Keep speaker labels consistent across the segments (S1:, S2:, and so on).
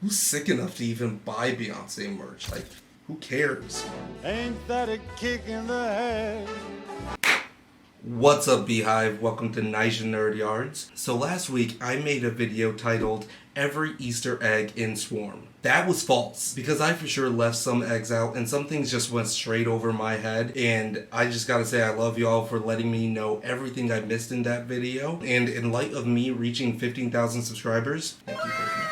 S1: Who's sick enough to even buy Beyonce merch? Like, who cares?
S2: Ain't that a kick in the head?
S1: What's up, Beehive? Welcome to Nice and Nerd Yards. So last week, I made a video titled, Every Easter Egg in Swarm. That was false, because I for sure left some eggs out, and some things just went straight over my head, and I just gotta say I love y'all for letting me know everything I missed in that video, and in light of me reaching 15,000 subscribers, thank you very much.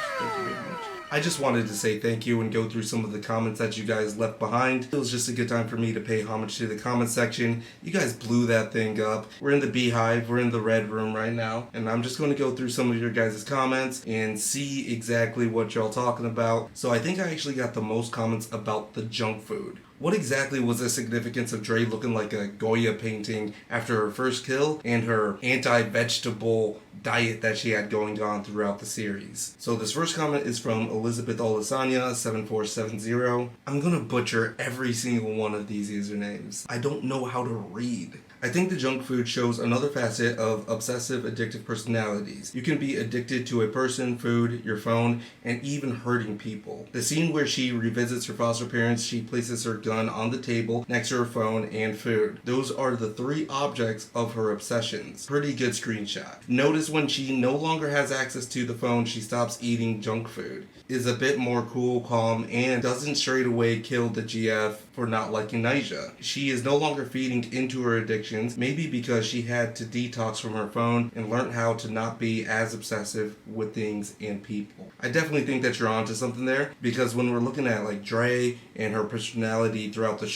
S1: I just wanted to say thank you and go through some of the comments that you guys left behind. It was just a good time for me to pay homage to the comment section. You guys blew that thing up. We're in the Beehive, we're in the red room right now, and I'm just going to go through some of your guys' comments and see exactly what y'all talking about. So I think I actually got the most comments about the junk food. What exactly was the significance of Dre looking like a Goya painting after her first kill and her anti-vegetable diet that she had going on throughout the series? So this first comment is from Elizabeth Olasanya 7470. I'm gonna butcher every single one of these usernames. I don't know how to read. I think the junk food shows another facet of obsessive addictive personalities. You can be addicted to a person, food, your phone, and even hurting people. The scene where she revisits her foster parents, she places her gun on the table next to her phone and food. Those are the three objects of her obsessions. Pretty good screenshot. Notice when she no longer has access to the phone, she stops eating junk food, is a bit more cool, calm, and doesn't straight away kill the GF for not liking Nyjah. She is no longer feeding into her addictions, maybe because she had to detox from her phone and learn how to not be as obsessive with things and people. I definitely think that you're onto something there, because when we're looking at like Dre and her personality throughout the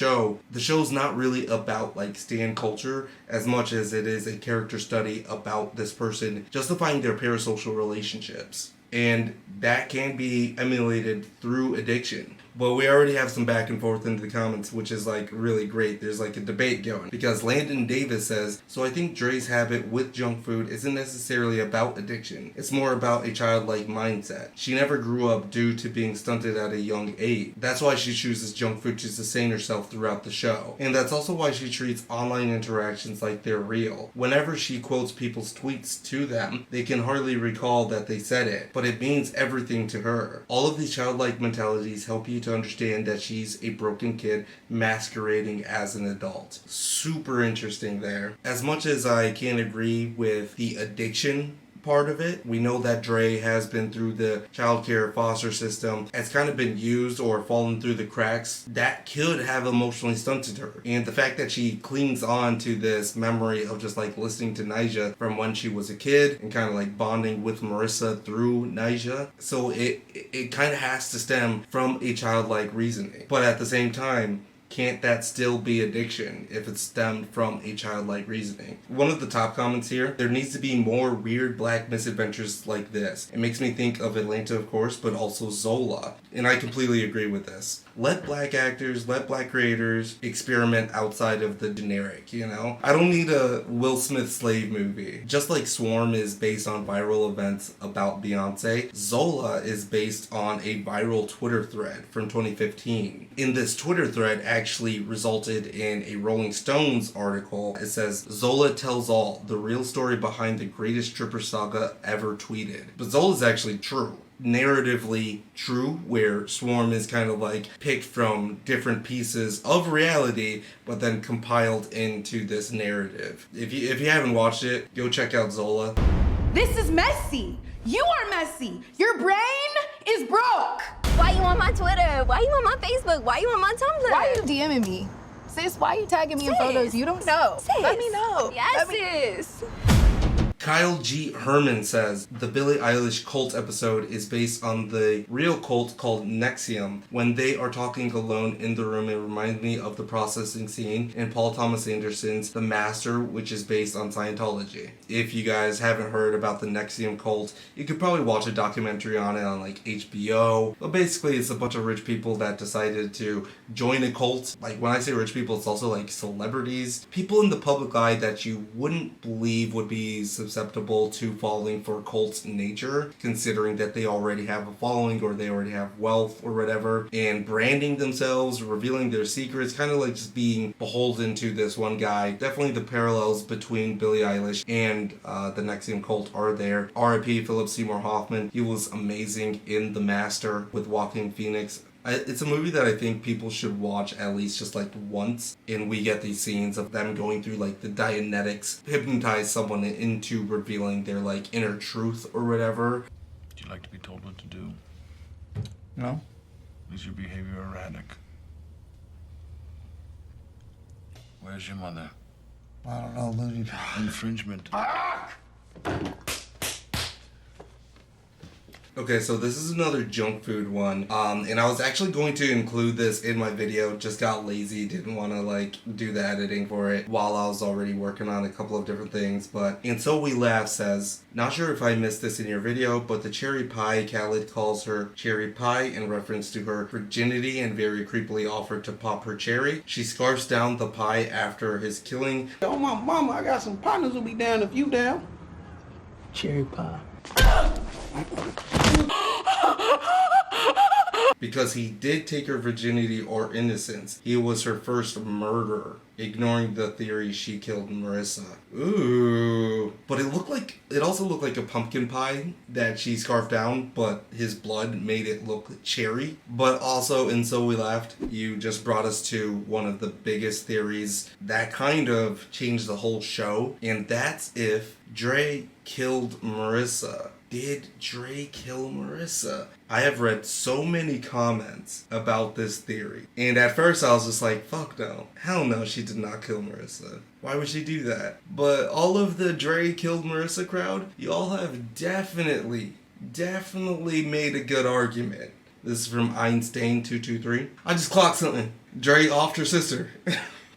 S1: show's not really about like stan culture as much as it is a character study about this person justifying their parasocial relationships. And that can be emulated through addiction. But we already have some back and forth into the comments, which is like really great. There's like a debate going. Because Landon Davis says, so I think Dre's habit with junk food isn't necessarily about addiction. It's more about a childlike mindset. She never grew up due to being stunted at a young age. That's why she chooses junk food to sustain herself throughout the show. And that's also why she treats online interactions like they're real. Whenever she quotes people's tweets to them, they can hardly recall that they said it, but it means everything to her. All of these childlike mentalities help you to understand that she's a broken kid masquerading as an adult. Super interesting there. As much as I can't agree with the addiction part of it, we know that Dre has been through the childcare foster system, has kind of been used or fallen through the cracks. That could have emotionally stunted her. And the fact that she clings on to this memory of just like listening to Nyjah from when she was a kid and kind of like bonding with Marissa through Nyjah. So it kind of has to stem from a childlike reasoning. But at the same time, can't that still be addiction if it's stemmed from a childlike reasoning? One of the top comments here, there needs to be more weird black misadventures like this. It makes me think of Atlanta, of course, but also Zola. And I completely agree with this. Let black actors, let black creators experiment outside of the generic, you know? I don't need a Will Smith slave movie. Just like Swarm is based on viral events about Beyonce, Zola is based on a viral Twitter thread from 2015. In this Twitter thread actually resulted in a Rolling Stones article. It says, Zola tells all, the real story behind the greatest stripper saga ever tweeted. But Zola's actually true. Narratively true, where Swarm is kind of like picked from different pieces of reality but then compiled into this narrative. If you haven't watched it, go check out Zola.
S3: This is messy. You are messy. Your brain is broke.
S4: Why you on my Twitter? Why you on my Facebook? Why you on my Tumblr?
S3: Why are you DMing me? Sis, why are you tagging me in photos you don't know?
S4: Sis.
S3: Let me know.
S4: Yes, sis.
S1: Kyle G. Herman says, the Billie Eilish cult episode is based on the real cult called NXIVM. When they are talking alone in the room, it reminds me of the processing scene in Paul Thomas Anderson's The Master, which is based on Scientology. If you guys haven't heard about the NXIVM cult, you could probably watch a documentary on it on like HBO. But basically, it's a bunch of rich people that decided to join a cult. Like when I say rich people, it's also like celebrities. People in the public eye that you wouldn't believe would be susceptible susceptible to falling for cults' nature, considering that they already have a following or they already have wealth or whatever, and branding themselves, revealing their secrets, kind of like just being beholden to this one guy. Definitely the parallels between Billie Eilish and the NXIVM cult are there. R.I.P. Philip Seymour Hoffman. He was amazing in The Master with Joaquin Phoenix. It's a movie that I think people should watch at least just like once, and we get these scenes of them going through like the Dianetics, hypnotize someone into revealing their like inner truth or whatever.
S5: Do you like to be told what to do?
S6: No?
S5: Is your behavior erratic? Where's your mother?
S6: I don't know, Looney.
S5: Infringement.
S1: Okay, so this is another junk food one, and I was actually going to include this in my video, just got lazy, didn't want to like do the editing for it while I was already working on a couple of different things, but And So We Laugh says, not sure if I missed this in your video, but the cherry pie, Khaled calls her cherry pie in reference to her virginity and very creepily offered to pop her cherry. She scarfs down the pie after his killing.
S7: Oh, my mama, I got some partners who'll be down if you down.
S6: Cherry pie.
S1: Because he did take her virginity or innocence. He was her first murderer, ignoring the theory she killed Marissa. Ooh. But it also looked like a pumpkin pie that she scarfed down, but his blood made it look cherry. But also, and so we laughed, you just brought us to one of the biggest theories that kind of changed the whole show, and that's if Dre killed Marissa. Did Dre kill Marissa? I have read so many comments about this theory. And at first I was just like, fuck no. Hell no, she did not kill Marissa. Why would she do that? But all of the Dre killed Marissa crowd, y'all have definitely made a good argument. This is from Einstein223. I just clocked something. Dre offed her sister.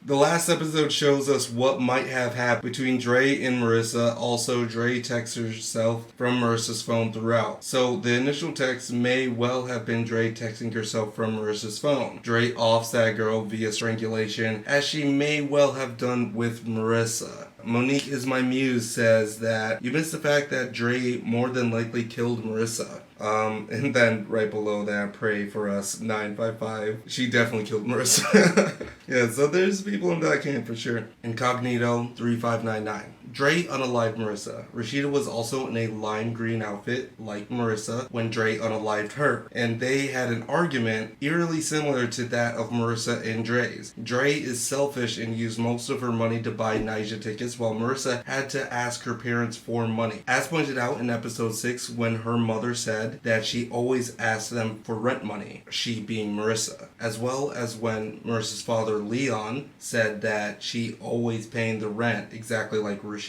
S1: The last episode shows us what might have happened between Dre and Marissa. Also, Dre texts herself from Marissa's phone throughout. So the initial text may well have been Dre texting herself from Marissa's phone. Dre offs that girl via strangulation, as she may well have done with Marissa. Monique is my muse says that you missed the fact that Dre more than likely killed Marissa. And then right below that, pray for us 955. She definitely killed Marissa. Yeah, so there's people in that camp for sure. Incognito 3599. Dre unalived Marissa. Rashida was also in a lime green outfit like Marissa when Dre unalived her, and they had an argument eerily similar to that of Marissa and Dre's. Dre is selfish and used most of her money to buy Nyjah tickets, while Marissa had to ask her parents for money. As pointed out in episode 6, when her mother said that she always asked them for rent money, she being Marissa, as well as when Marissa's father Leon said that she always paying the rent exactly like Rashida.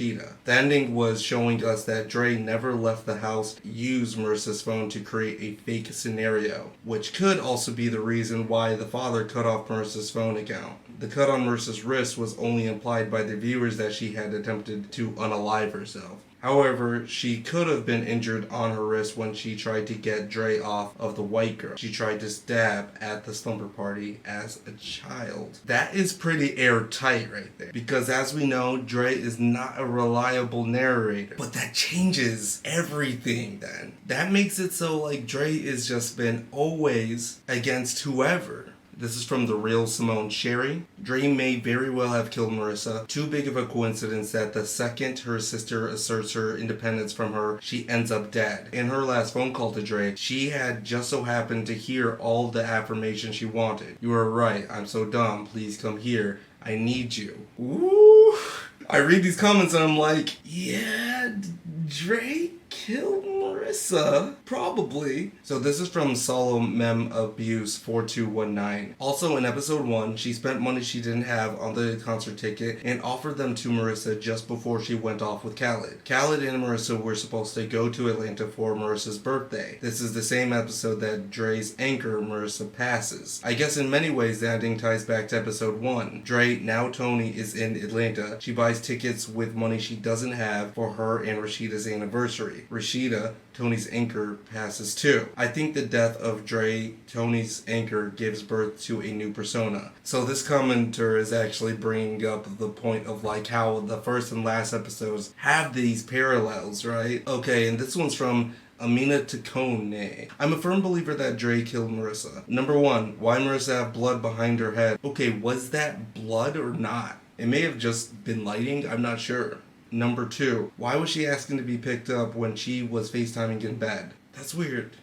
S1: The ending was showing us that Dre never left the house to use Marissa's phone to create a fake scenario, which could also be the reason why the father cut off Marissa's phone account. The cut on Marissa's wrist was only implied by the viewers that she had attempted to unalive herself. However, she could have been injured on her wrist when she tried to get Dre off of the white girl. She tried to stab at the slumber party as a child. That is pretty airtight right there. Because as we know, Dre is not a reliable narrator. But that changes everything then. That makes it so like Dre is just been always against whoever. This is from The Real Simone Sherry. Dre may very well have killed Marissa. Too big of a coincidence that the second her sister asserts her independence from her, she ends up dead. In her last phone call to Dre, she had just so happened to hear all the affirmation she wanted. You are right. I'm so dumb. Please come here. I need you. Ooh. I read these comments and I'm like, yeah, Dre killed Marissa? Probably. So this is from Solo Mem Abuse 4219. Also in episode 1, she spent money she didn't have on the concert ticket and offered them to Marissa just before she went off with Khaled. Khaled and Marissa were supposed to go to Atlanta for Marissa's birthday. This is the same episode that Dre's anchor Marissa passes. I guess in many ways the ending ties back to episode 1. Dre, now Tony, is in Atlanta. She buys tickets with money she doesn't have for her and Rashida's anniversary. Rashida, Tony's anchor passes too. I think the death of Dre, Tony's anchor, gives birth to a new persona. So this commenter is actually bringing up the point of like how the first and last episodes have these parallels, right? Okay, and this one's from Amina Takone. I'm a firm believer that Dre killed Marissa. Number one, why Marissa have blood behind her head? Okay, was that blood or not? It may have just been lighting, I'm not sure. Number two, why was she asking to be picked up when she was FaceTiming in bed? That's weird.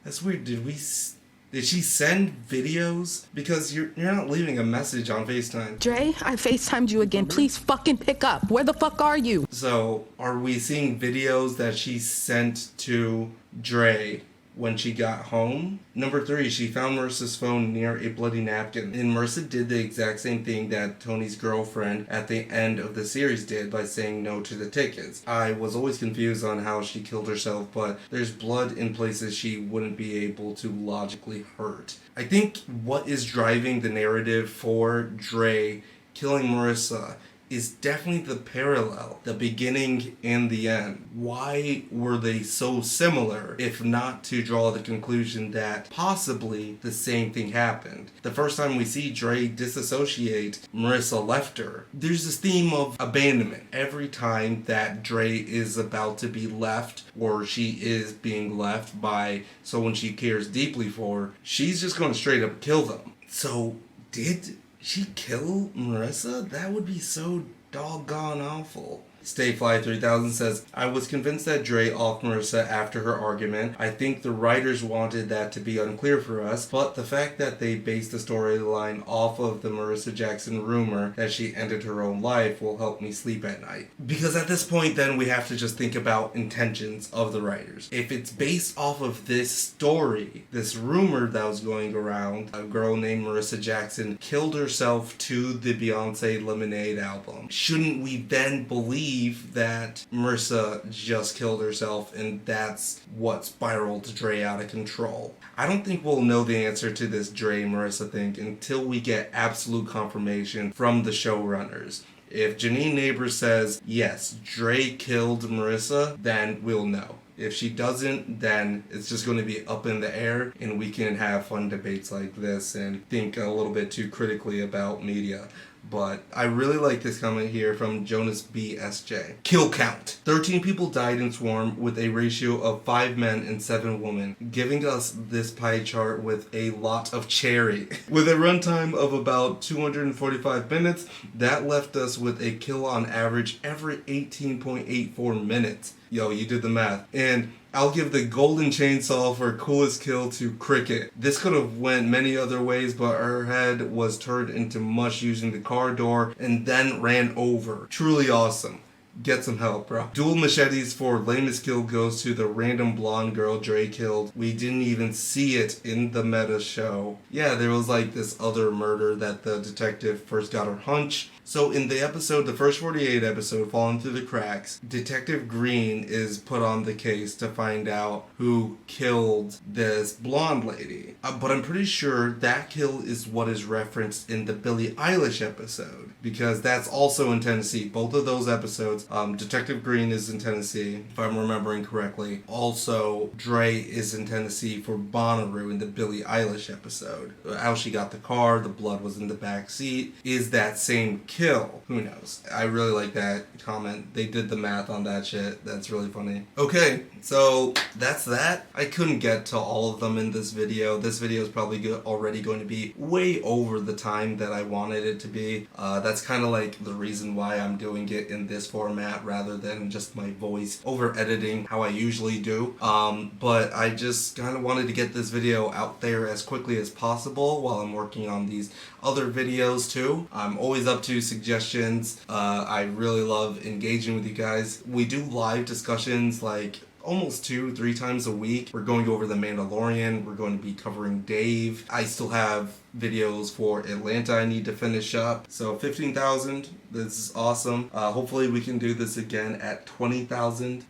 S1: That's weird. Did she send videos? Because you're not leaving a message on FaceTime.
S8: Dre, I FaceTimed you again. Please fucking pick up. Where the fuck are you?
S1: So, are we seeing videos that she sent to Dre when she got home? Number three, she found Marissa's phone near a bloody napkin. And Marissa did the exact same thing that Tony's girlfriend at the end of the series did by saying no to the tickets. I was always confused on how she killed herself, but there's blood in places she wouldn't be able to logically hurt. I think what is driving the narrative for Dre killing Marissa is definitely the parallel, the beginning and the end. Why were they so similar, if not to draw the conclusion that possibly the same thing happened? The first time we see Dre disassociate, Marissa left her. There's this theme of abandonment. Every time that Dre is about to be left, or she is being left by someone she cares deeply for, she's just gonna straight up kill them. So, did she kill Marissa? That would be so doggone awful. Stayfly 3000 says, I was convinced that Dre offed Marissa after her argument. I think the writers wanted that to be unclear for us, but the fact that they based the storyline off of the Marissa Jackson rumor that she ended her own life will help me sleep at night. Because at this point then we have to just think about intentions of the writers. If it's based off of this story, this rumor that was going around, a girl named Marissa Jackson killed herself to the Beyonce Lemonade album, shouldn't we then believe that Marissa just killed herself and that's what spiraled Dre out of control? I don't think we'll know the answer to this Dre Marissa thing until we get absolute confirmation from the showrunners. If Janine Neighbors says, yes, Dre killed Marissa, then we'll know. If she doesn't, then it's just going to be up in the air and we can have fun debates like this and think a little bit too critically about media. But I really like this comment here from Jonas BSJ. Kill count. 13 people died in Swarm with a ratio of 5 men and 7 women, giving us this pie chart with a lot of cherry. With a runtime of about 245 minutes, that left us with a kill on average every 18.84 minutes. Yo, you did the math. And I'll give the golden chainsaw for coolest kill to Cricket. This could have went many other ways, but her head was turned into mush using the car door and then ran over. Truly awesome. Get some help, bro. Dual machetes for lamest kill goes to the random blonde girl Dre killed. We didn't even see it in the meta show. Yeah, there was like this other murder that the detective first got her hunch. So in the episode, the first 48 episode, Falling Through the Cracks, Detective Green is put on the case to find out who killed this blonde lady. But I'm pretty sure that kill is what is referenced in the Billie Eilish episode, because that's also in Tennessee. Both of those episodes, Detective Green is in Tennessee, if I'm remembering correctly. Also, Dre is in Tennessee for Bonnaroo in the Billie Eilish episode. How she got the car, the blood was in the back seat. Is that same kill? Who knows? I really like that comment. They did the math on that shit. That's really funny. Okay, so that's that. I couldn't get to all of them in this video. This video is probably already going to be way over the time that I wanted it to be. That's kind of like the reason why I'm doing it in this format rather than just my voice over editing how I usually do. But I just kind of wanted to get this video out there as quickly as possible while I'm working on these other videos too. I'm always up to suggestions. I really love engaging with you guys. We do live discussions like almost 2-3 times a week. We're going over The Mandalorian. We're going to be covering Dave. I still have videos for Atlanta I need to finish up. So 15,000, this is awesome. Hopefully we can do this again at 20,000.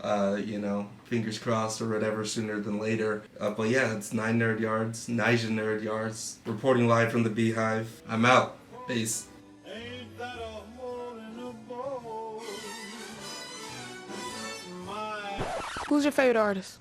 S1: You know, fingers crossed or whatever, sooner than later. But yeah, it's 9 Nerd Yards, Nija Nerd Yards, reporting live from the Beehive. I'm out. Peace.
S2: Ain't that a hole in the boat? My
S8: Who's your favorite artist?